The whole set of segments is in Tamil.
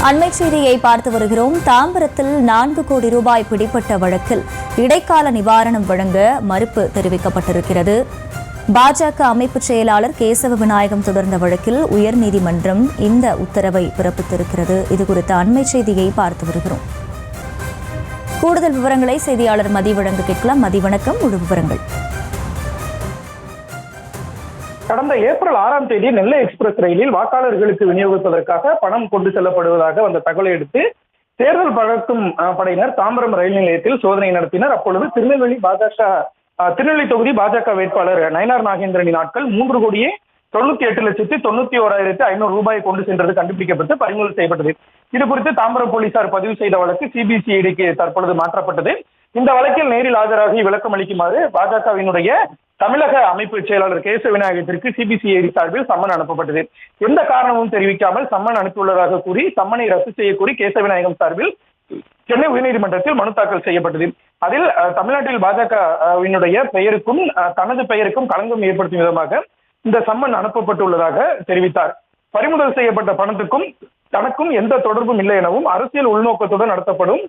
அண்மை செய்தியை பார்த்து வருகிறோம். தாம்பரத்தில் 4 கோடி ரூபாய் பிடிப்பட்ட வழக்கில் இடைக்கால நிவாரணம் வழங்க மறுப்பு தெரிவிக்கப்பட்டிருக்கிறது. பாஜக அமைப்பு செயலாளர் கேசவ விநாயகம் தொடர்ந்த வழக்கில் உயர்நீதிமன்றம் இந்த உத்தரவை பிறப்பித்திருக்கிறது. இதுகுறித்த அண்மை செய்தியை பார்த்து வருகிறோம். கூடுதல் விவரங்களை செய்தியாளர் மதி வழங்க கேட்கலாம். மதி, வணக்கம். முழு விவரங்கள். கடந்த ஏப்ரல் 6ஆம் தேதி நெல்லை எக்ஸ்பிரஸ் ரயிலில் வாக்காளர்களுக்கு விநியோகிப்பதற்காக பணம் கொண்டு செல்லப்படுவதாக வந்த தகவலை அடுத்து தேர்தல் பழக்கும் படையினர் தாம்பரம் ரயில் நிலையத்தில் சோதனை நடத்தினர். அப்பொழுது திருநெல்வேலி தொகுதி பாஜக வேட்பாளர் நயினார் நாகேந்திரனின் ஆட்கள் 3,98,91,500 ரூபாயை கொண்டு சென்றது கண்டுபிடிக்கப்பட்டு பறிமுதல் செய்யப்பட்டது. இது குறித்து தாம்பரம் போலீசார் பதிவு செய்த வழக்கு சிபிசிஐடிக்கு தற்பொழுது மாற்றப்பட்டது. இந்த வழக்கில் நேரில் ஆஜராகி விளக்கம் அளிக்குமாறு பாஜகவினுடைய தமிழக அமைப்பு செயலாளர் கேசவ விநாயகத்திற்கு சிபிசிஐடி சார்பில் சம்மன் அனுப்பப்பட்டது. எந்த காரணமும் தெரிவிக்காமல் சம்மன் அனுப்பியுள்ளதாக கூறி சம்மனை ரத்து செய்ய கோரி கேசவ விநாயகம் சார்பில் சென்னை உயர்நீதிமன்றத்தில் மனு தாக்கல் செய்யப்பட்டது. அதில் தமிழ்நாட்டில் பாஜகவினுடைய பெயருக்கும் தனது பெயருக்கும் களங்கம் ஏற்படுத்தும் விதமாக இந்த சம்மன் அனுப்பப்பட்டுள்ளதாக தெரிவித்தார். பறிமுதல் செய்யப்பட்ட பணத்துக்கும் தனக்கும் எந்த தொடர்பும் இல்லை எனவும் அரசியல் உள்நோக்கத்துடன் நடத்தப்படும்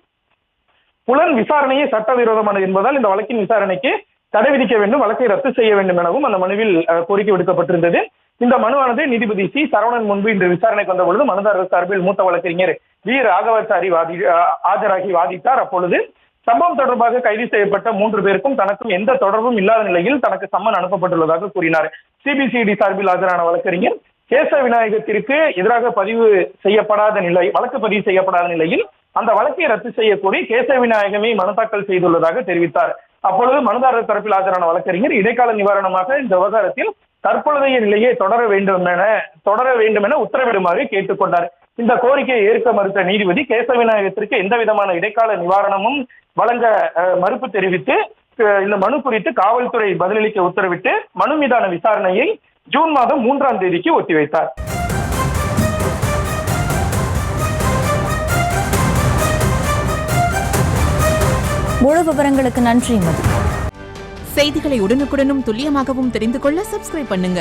புலன் விசாரணையே சட்டவிரோதமானது என்பதால் இந்த வழக்கின் விசாரணைக்கு தடை விதிக்க வேண்டும், வழக்கை ரத்து செய்ய வேண்டும் எனவும் அந்த மனுவில் கோரிக்கை விடுக்கப்பட்டிருந்தது. இந்த மனுவானது நீதிபதி சி சரவணன் முன்பு இன்று விசாரணைக்கு வந்த பொழுது மனுதாரர் சார்பில் மூத்த வழக்கறிஞர் வி ராகவாச்சாரி ஆஜராகி வாதிட்டார். அப்பொழுது சம்பவம் தொடர்பாக கைது செய்யப்பட்ட 3 பேருக்கும் தனக்கும் எந்த தொடர்பும் இல்லாத நிலையில் தனக்கு சம்மன் அனுப்பப்பட்டுள்ளதாக கூறினார். சிபிசிஐடி சார்பில் ஆஜரான வழக்கறிஞர் கேசவ விநாயகத்திற்கு எதிராக வழக்கு பதிவு செய்யப்படாத நிலையில் அந்த வழக்கை ரத்து செய்ய கோரி கேசவ விநாயகமே மனு தாக்கல் செய்துள்ளதாக தெரிவித்தார். அப்பொழுது மனுதாரர் தரப்பில் ஆஜரான வழக்கறிஞர் இடைக்கால நிவாரணமாக இந்த விவகாரத்தில் தற்பொழுதைய நிலையை தொடர வேண்டும் என உத்தரவிடுமாறு கேட்டுக்கொண்டார். இந்த கோரிக்கையை ஏற்க மறுத்த நீதிபதி கேசவ விநாயகத்திற்கு எந்த விதமான இடைக்கால நிவாரணமும் வழங்க மறுப்பு தெரிவித்து இந்த மனு குறித்து காவல்துறை பதிலளிக்க உத்தரவிட்டு மனு மீதான விசாரணையை ஜூன் மாதம் 3ஆம் தேதிக்கு ஒத்திவைத்தார். முழு விவரங்களுக்கு நன்றி மதி. செய்திகளை உடனுக்குடனும் துல்லியமாகவும் தெரிந்து கொள்ள சப்ஸ்கிரைப் பண்ணுங்க.